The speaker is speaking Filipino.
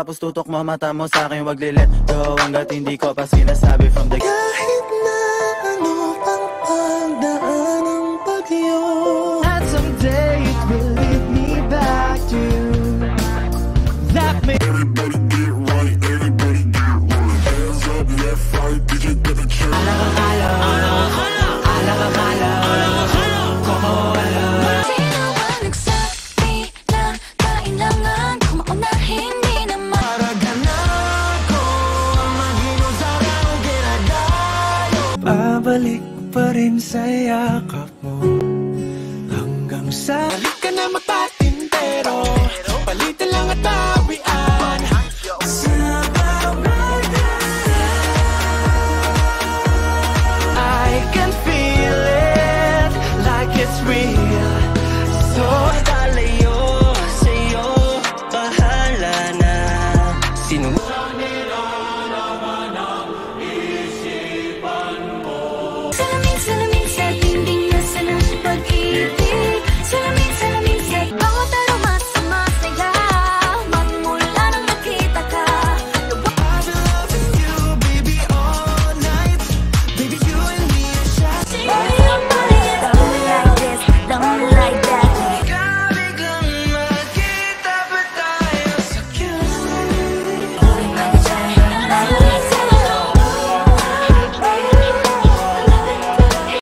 Tapos tutok mo mata mo sa'kin, wag li-let go hanggat hindi ko pa sinasabi from the kahit na ano pang pagdaan ng bagyo, and someday it will lead me back to that me. Everybody get right, everybody get right. Hands up, left, right, digit, double check. Alakakala, alakakala, como alam. Sino ba nagsabi na kailangan ko maunahin? Di naman Paraganan ko ang mag-inom sa kang ginagayo. Babalik pa rin sa yakap mo hanggang sa balik ka na magpatintero. Palitan lang at